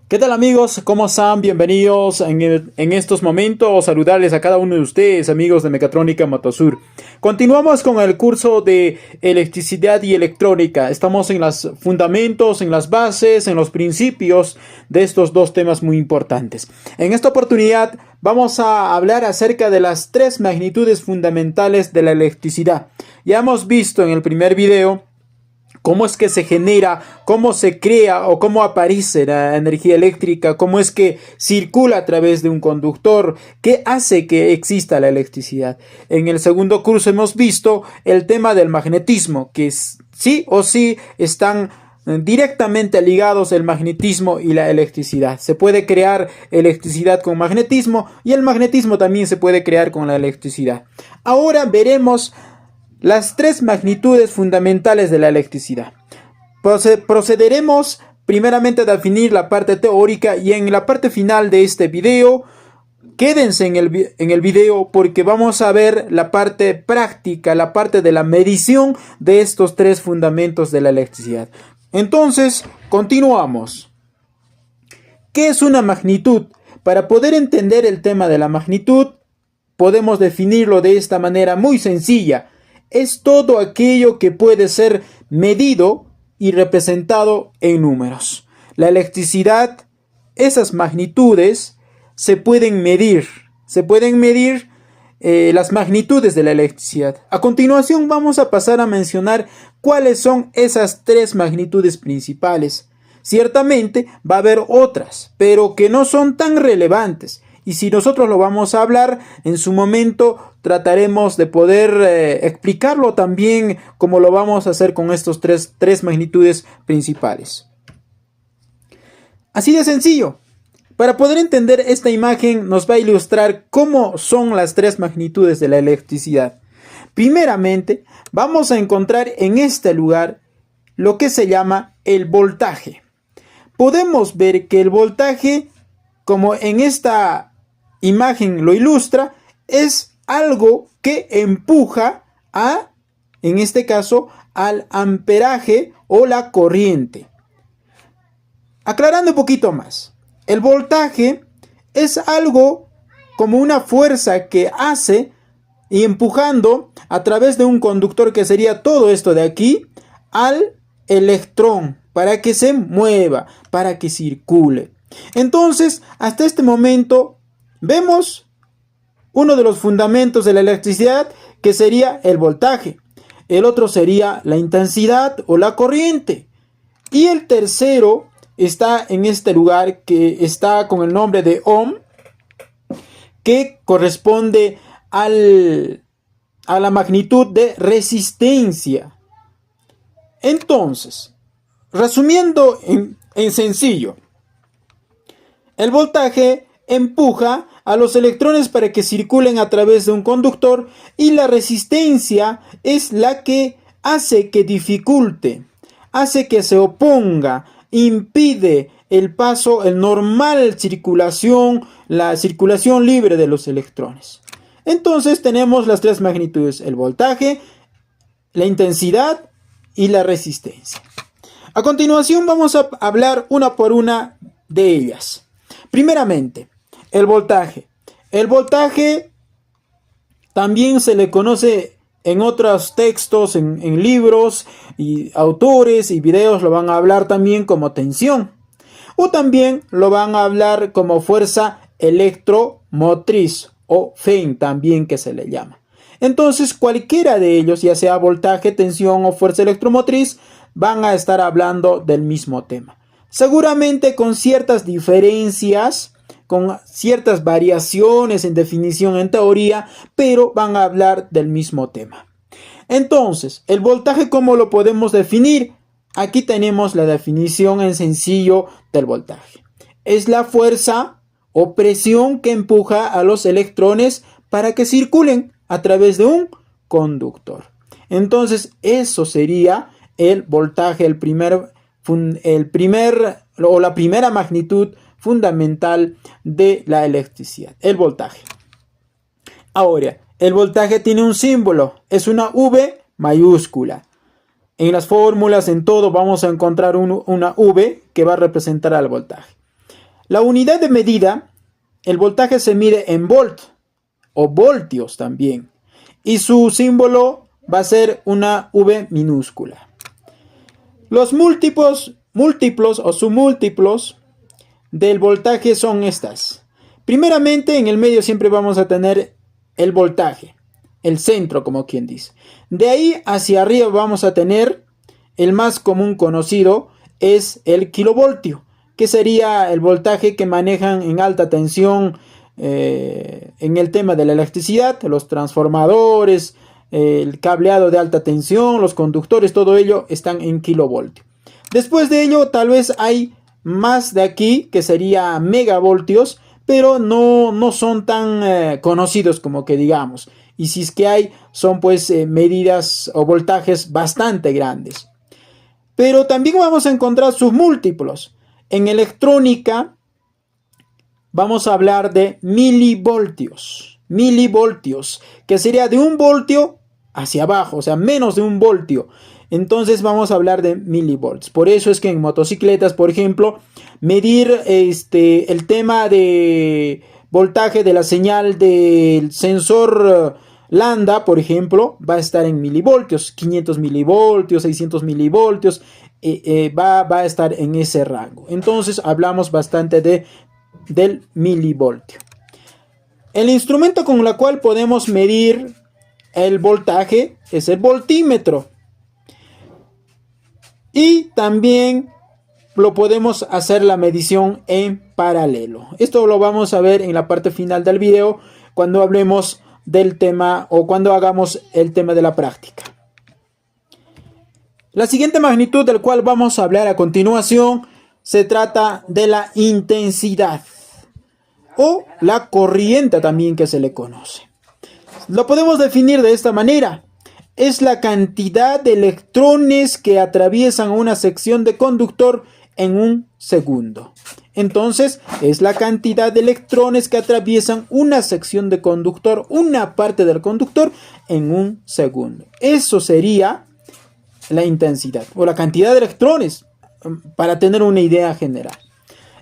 ¿Qué tal amigos? ¿Cómo están? Bienvenidos en estos momentos. Saludarles a cada uno de ustedes, amigos de Mecatrónica Motosur. Continuamos con el curso de electricidad y electrónica. Estamos en los fundamentos, en las bases, en los principios de estos dos temas muy importantes. En esta oportunidad vamos a hablar acerca de las tres magnitudes fundamentales de la electricidad. Ya hemos visto en el primer video cómo es que se genera, cómo se crea o cómo aparece la energía eléctrica, cómo es que circula a través de un conductor, qué hace que exista la electricidad. En el segundo curso hemos visto el tema del magnetismo, que sí o sí están directamente ligados el magnetismo y la electricidad. Se puede crear electricidad con magnetismo y el magnetismo también se puede crear con la electricidad. Ahora veremos las tres magnitudes fundamentales de la electricidad. Procederemos primeramente a definir la parte teórica y en la parte final de este video, quédense en el video porque vamos a ver la parte práctica, la parte de la medición de estos tres fundamentos de la electricidad. Entonces, continuamos. ¿Qué es una magnitud? Para poder entender el tema de la magnitud, podemos definirlo de esta manera muy sencilla. Es todo aquello que puede ser medido y representado en números. La electricidad, esas magnitudes se pueden medir. Las magnitudes de la electricidad. A continuación vamos a pasar a mencionar cuáles son esas tres magnitudes principales. Ciertamente va a haber otras, pero que no son tan relevantes. Y si nosotros lo vamos a hablar, en su momento trataremos de poder explicarlo también como lo vamos a hacer con estos tres magnitudes principales. Así de sencillo. Para poder entender esta imagen nos va a ilustrar cómo son las tres magnitudes de la electricidad. Primeramente, vamos a encontrar en este lugar lo que se llama el voltaje. Podemos ver que el voltaje, como en esta imagen lo ilustra, es algo que empuja en este caso, al amperaje o la corriente. Aclarando un poquito más, el voltaje es algo como una fuerza que hace y empujando a través de un conductor, que sería todo esto de aquí, al electrón para que se mueva, para que circule. Entonces, hasta este momento vemos uno de los fundamentos de la electricidad, que sería el voltaje. El otro sería la intensidad o la corriente. Y el tercero está en este lugar, que está con el nombre de ohm, que corresponde a la magnitud de resistencia. Entonces, resumiendo en sencillo, el voltaje empuja a los electrones para que circulen a través de un conductor y la resistencia es la que hace que dificulte, hace que se oponga, impide el paso, el normal circulación, la circulación libre de los electrones. Entonces tenemos las tres magnitudes: el voltaje, la intensidad y la resistencia. A continuación vamos a hablar una por una de ellas. Primeramente, el voltaje. El voltaje también se le conoce en otros textos, en libros y autores y videos lo van a hablar también como tensión. O también lo van a hablar como fuerza electromotriz o FEM también, que se le llama. Entonces cualquiera de ellos, ya sea voltaje, tensión o fuerza electromotriz, van a estar hablando del mismo tema. Seguramente con ciertas diferencias, con ciertas variaciones en definición en teoría, pero van a hablar del mismo tema. Entonces, el voltaje, ¿cómo lo podemos definir? Aquí tenemos la definición en sencillo del voltaje. Es la fuerza o presión que empuja a los electrones para que circulen a través de un conductor. Entonces, eso sería el voltaje, la primera magnitud fundamental de la electricidad, el voltaje. Ahora, el voltaje tiene un símbolo, es una V mayúscula. En las fórmulas, en todo, vamos a encontrar una V que va a representar al voltaje. La unidad de medida, el voltaje se mide en volt o voltios también. Y su símbolo va a ser una V minúscula. Los múltiplos o submúltiplos del voltaje son estas. Primeramente, en el medio siempre vamos a tener el voltaje, el centro, como quien dice. De ahí hacia arriba vamos a tener el más común conocido, es el kilovoltio, que sería el voltaje que manejan en alta tensión en el tema de la electricidad, los transformadores, el cableado de alta tensión, los conductores, todo ello están en kilovoltio. Después de ello, tal vez hay más de aquí, que sería megavoltios, pero no son tan conocidos como que digamos. Y si es que hay, son pues medidas o voltajes bastante grandes. Pero también vamos a encontrar sus múltiplos. En electrónica vamos a hablar de milivoltios. Milivoltios, que sería de 1 voltio hacia abajo, o sea, menos de 1 voltio. Entonces vamos a hablar de milivolts. Por eso es que en motocicletas, por ejemplo, medir el tema de voltaje de la señal del sensor lambda, por ejemplo, va a estar en milivoltios, 500 milivoltios, 600 milivoltios, va a estar en ese rango. Entonces hablamos bastante del milivoltio. El instrumento con el cual podemos medir el voltaje es el voltímetro. Y también lo podemos hacer la medición en paralelo. Esto lo vamos a ver en la parte final del video cuando hablemos del tema o cuando hagamos el tema de la práctica. La siguiente magnitud del cual vamos a hablar a continuación se trata de la intensidad o la corriente también que se le conoce. Lo podemos definir de esta manera. Es la cantidad de electrones que atraviesan una sección de conductor en un segundo. Entonces, es la cantidad de electrones que atraviesan una sección de conductor, una parte del conductor, en un segundo. Eso sería la intensidad o la cantidad de electrones, para tener una idea general.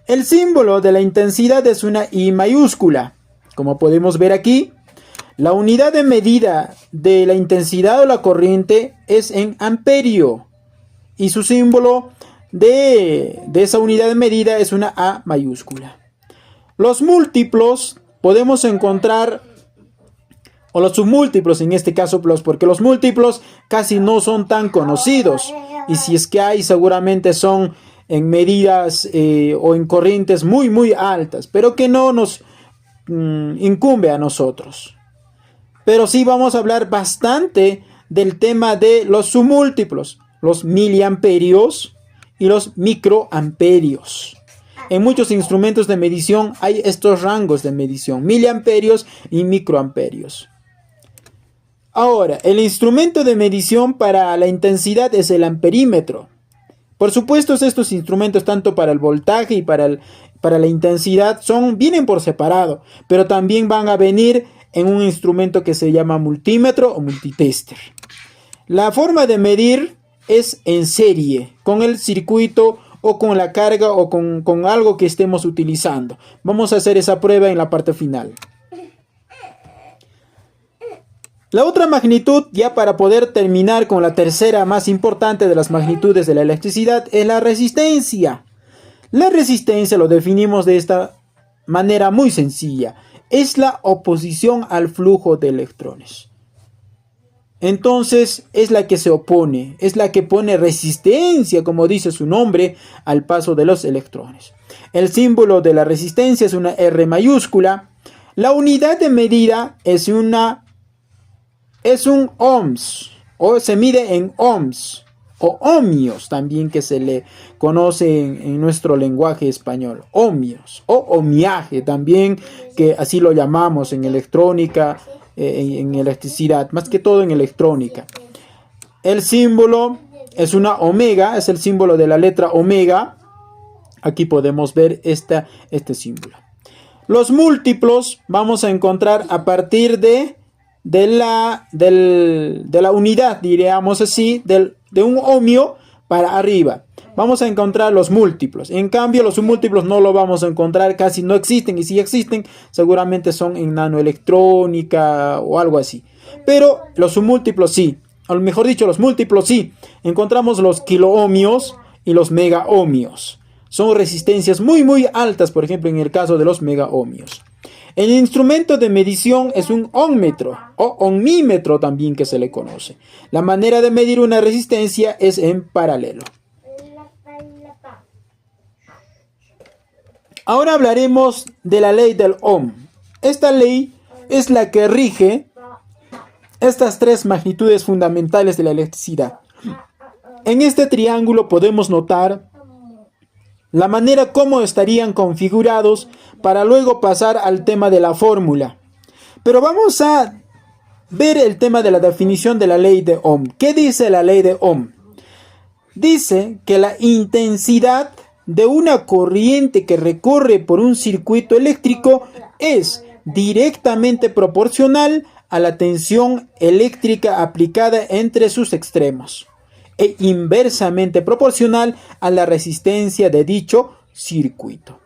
El símbolo de la intensidad es una I mayúscula. Como podemos ver aquí, la unidad de medida de la intensidad o la corriente es en amperio. Y su símbolo de esa unidad de medida es una A mayúscula. Los múltiplos podemos encontrar, o los submúltiplos en este caso, porque los múltiplos casi no son tan conocidos. Y si es que hay, seguramente son en medidas o en corrientes muy altas, pero que no nos incumbe a nosotros. Pero sí vamos a hablar bastante del tema de los submúltiplos, los miliamperios y los microamperios. En muchos instrumentos de medición hay estos rangos de medición, miliamperios y microamperios. Ahora, el instrumento de medición para la intensidad es el amperímetro. Por supuesto, estos instrumentos, tanto para el voltaje y para la intensidad, vienen por separado, pero también van a venir en un instrumento que se llama multímetro o multitester. La forma de medir es en serie, con el circuito o con la carga o con algo que estemos utilizando. Vamos a hacer esa prueba en la parte final. La otra magnitud, ya para poder terminar con la tercera más importante de las magnitudes de la electricidad, es la resistencia. La resistencia lo definimos de esta manera muy sencilla. Es la oposición al flujo de electrones. Entonces es la que se opone, es la que pone resistencia, como dice su nombre, al paso de los electrones. El símbolo de la resistencia es una R mayúscula. La unidad de medida es un ohms, o se mide en ohms, o ohmios también, que se le conoce en nuestro lenguaje español, ohmios, o ohmiaje también, que así lo llamamos en electrónica, en electricidad, más que todo en electrónica. El símbolo es una omega, es el símbolo de la letra omega. Aquí podemos ver este símbolo. Los múltiplos vamos a encontrar a partir de la unidad, diríamos así, de un ohmio, para arriba vamos a encontrar los múltiplos. En cambio, los submúltiplos no lo vamos a encontrar, casi no existen. Y si existen, seguramente son en nanoelectrónica o algo así. Pero los submúltiplos sí. O mejor dicho, los múltiplos sí. Encontramos los kiloohmios y los megaohmios. Son resistencias muy altas, por ejemplo, en el caso de los megaohmios. El instrumento de medición es un ómmetro o ohmímetro también que se le conoce. La manera de medir una resistencia es en paralelo. Ahora hablaremos de la ley del Ohm. Esta ley es la que rige estas tres magnitudes fundamentales de la electricidad. En este triángulo podemos notar la manera como estarían configurados para luego pasar al tema de la fórmula. Pero vamos a ver el tema de la definición de la ley de Ohm. ¿Qué dice la ley de Ohm? Dice que la intensidad de una corriente que recorre por un circuito eléctrico es directamente proporcional a la tensión eléctrica aplicada entre sus extremos e inversamente proporcional a la resistencia de dicho circuito.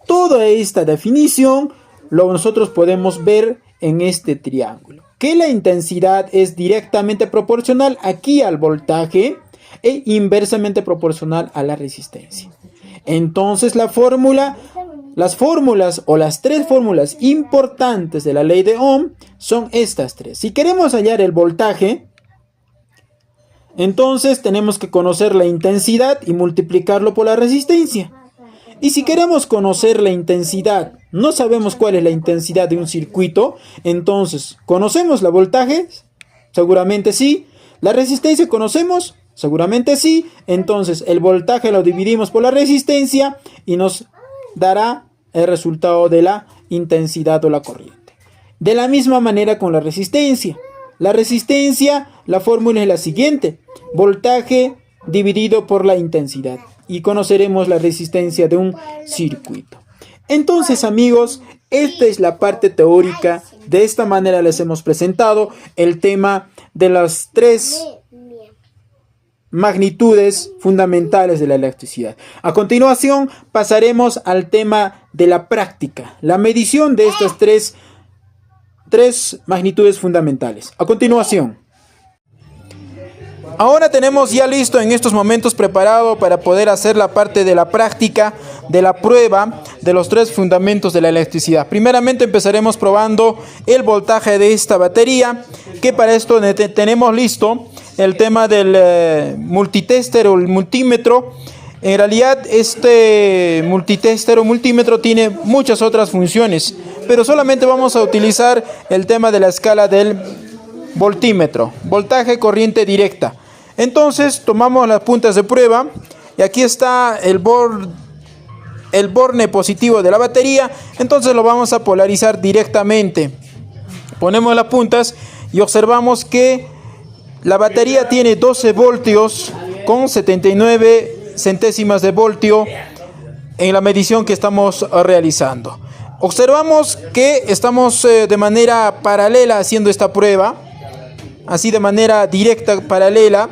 Toda esta definición nosotros podemos ver en este triángulo, que la intensidad es directamente proporcional aquí al voltaje e inversamente proporcional a la resistencia. Entonces las fórmulas o las tres fórmulas importantes de la ley de Ohm son estas tres. Si queremos hallar el voltaje, entonces tenemos que conocer la intensidad y multiplicarlo por la resistencia. Y si queremos conocer la intensidad, no sabemos cuál es la intensidad de un circuito, entonces, ¿conocemos el voltaje? Seguramente sí. ¿La resistencia conocemos? Seguramente sí. Entonces, el voltaje lo dividimos por la resistencia y nos dará el resultado de la intensidad o la corriente. De la misma manera con la resistencia. La resistencia, la fórmula es la siguiente: voltaje dividido por la intensidad. Y conoceremos la resistencia de un circuito. Entonces, amigos, esta es la parte teórica. De esta manera les hemos presentado el tema de las tres magnitudes fundamentales de la electricidad. A continuación pasaremos al tema de la práctica, la medición de estas tres magnitudes fundamentales. A continuación. Ahora tenemos ya listo en estos momentos preparado para poder hacer la parte de la práctica de la prueba de los tres fundamentos de la electricidad. Primeramente empezaremos probando el voltaje de esta batería, que para esto tenemos listo el tema del multitester o el multímetro. En realidad este multitester o multímetro tiene muchas otras funciones, pero solamente vamos a utilizar el tema de la escala del voltímetro, voltaje corriente directa. Entonces tomamos las puntas de prueba y aquí está el borne positivo de la batería. Entonces lo vamos a polarizar directamente. Ponemos las puntas y observamos que la batería tiene 12 voltios con 79 centésimas de voltio en la medición que estamos realizando. Observamos que estamos de manera paralela haciendo esta prueba, así de manera directa, paralela.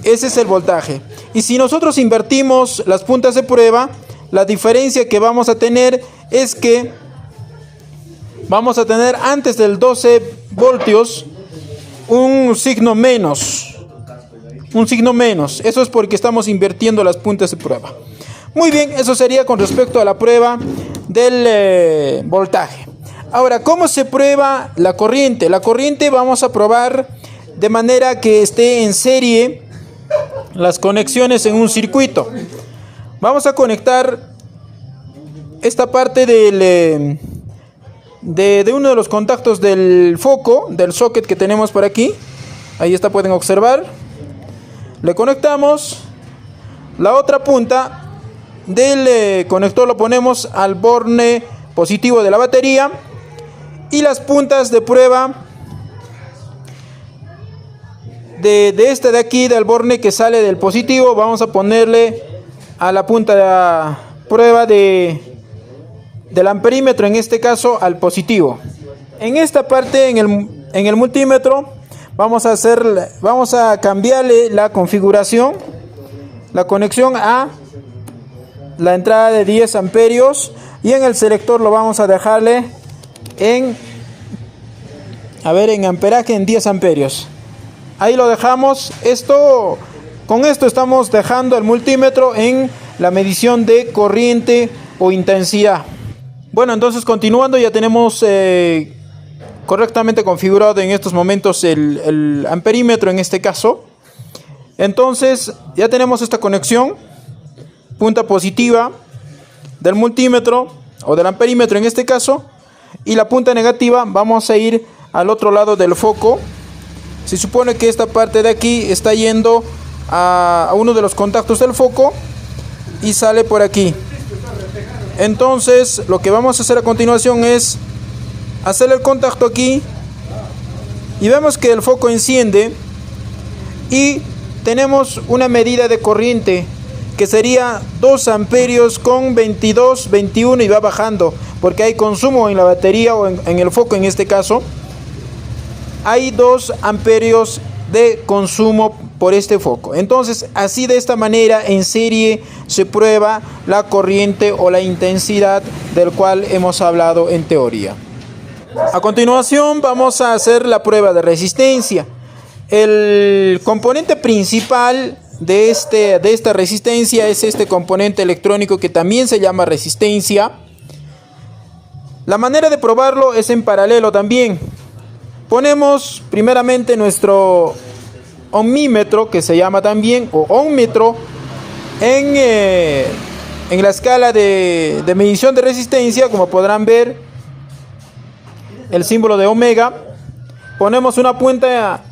Ese es el voltaje. Y si nosotros invertimos las puntas de prueba, la diferencia que vamos a tener es que vamos a tener antes del 12 voltios un signo menos. Eso es porque estamos invirtiendo las puntas de prueba. Muy bien, eso sería con respecto a la prueba del voltaje. Ahora, ¿cómo se prueba la corriente? La corriente vamos a probar de manera que esté en serie las conexiones en un circuito. Vamos a conectar esta parte de uno de los contactos del foco, del socket que tenemos por aquí. Ahí está, pueden observar. Le conectamos. La otra punta del conector lo ponemos al borne positivo de la batería. Y las puntas de prueba de aquí, del borne que sale del positivo, vamos a ponerle a la punta de la prueba del amperímetro, en este caso al positivo. En esta parte, en el multímetro, vamos a cambiarle la configuración, la conexión a la entrada de 10 amperios y en el selector lo vamos a dejarle en amperaje en 10 amperios. Ahí lo dejamos. Con esto estamos dejando el multímetro en la medición de corriente o intensidad. Bueno, entonces continuando, ya tenemos correctamente configurado en estos momentos el amperímetro en este caso. Entonces ya tenemos esta conexión, punta positiva del multímetro o del amperímetro en este caso, y la punta negativa vamos a ir al otro lado del foco. Se supone que esta parte de aquí está yendo a uno de los contactos del foco y sale por aquí. Entonces lo que vamos a hacer a continuación es hacer el contacto aquí y vemos que el foco enciende y tenemos una medida de corriente que sería 2 amperios con 22, 21 y va bajando porque hay consumo en la batería o en el foco. En este caso hay 2 amperios de consumo por este foco. Entonces así, de esta manera, en serie se prueba la corriente o la intensidad del cual hemos hablado en teoría. A continuación vamos a hacer la prueba de resistencia. El componente principal de esta resistencia es este componente electrónico que también se llama resistencia. La manera de probarlo es en paralelo también. Ponemos primeramente nuestro ohmímetro, que se llama también, o ohmmetro, en la escala de medición de resistencia. Como podrán ver, el símbolo de omega. Ponemos una punta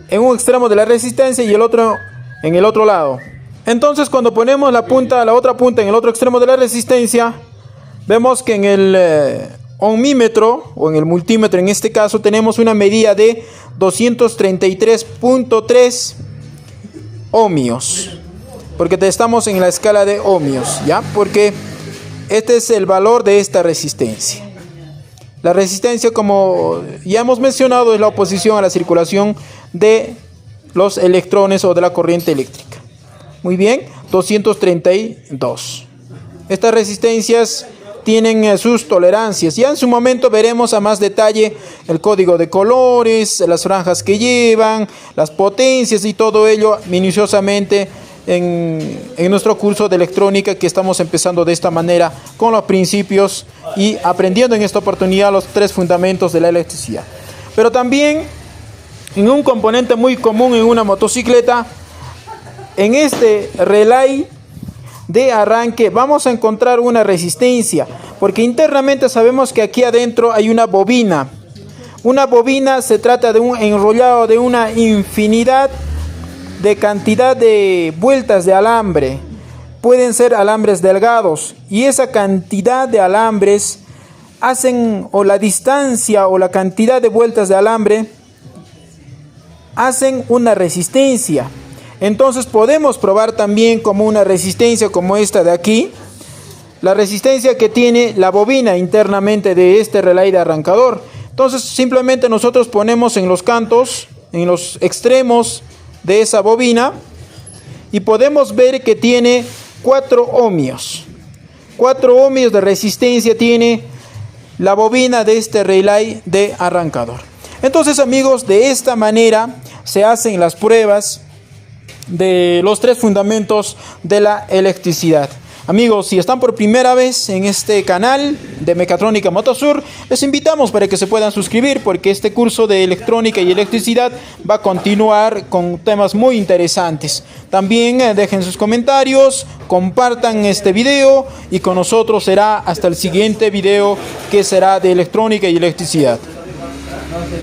en un extremo de la resistencia y el otro en el otro lado. Entonces, cuando ponemos la otra punta en el otro extremo de la resistencia, vemos que en el ohmímetro o en el multímetro en este caso tenemos una medida de 233.3 ohmios, porque estamos en la escala de ohmios, ¿ya? Porque este es el valor de esta resistencia. La resistencia, como ya hemos mencionado, es la oposición a la circulación de los electrones o de la corriente eléctrica. Muy bien, 232. Estas resistencias tienen sus tolerancias. Ya en su momento veremos a más detalle el código de colores, las franjas que llevan, las potencias y todo ello minuciosamente en nuestro curso de electrónica, que estamos empezando de esta manera con los principios y aprendiendo en esta oportunidad los 3 fundamentos de la electricidad. Pero también en un componente muy común en una motocicleta, en este relay de arranque vamos a encontrar una resistencia, porque internamente sabemos que aquí adentro hay una bobina. Una bobina se trata de un enrollado de una infinidad de cantidad de vueltas de alambre. Pueden ser alambres delgados, y esa cantidad de alambres hacen, o la distancia o la cantidad de vueltas de alambre hacen una resistencia. Entonces podemos probar también como una resistencia como esta de aquí, la resistencia que tiene la bobina internamente de este relay de arrancador. Entonces simplemente nosotros ponemos en los cantos, en los extremos de esa bobina, y podemos ver que tiene 4 ohmios. 4 ohmios de resistencia tiene la bobina de este relay de arrancador. Entonces, amigos, de esta manera se hacen las pruebas de los 3 fundamentos de la electricidad. Amigos, si están por primera vez en este canal de Mecatrónica Motosur, les invitamos para que se puedan suscribir, porque este curso de electrónica y electricidad va a continuar con temas muy interesantes. También dejen sus comentarios, compartan este video, y con nosotros será hasta el siguiente video, que será de electrónica y electricidad.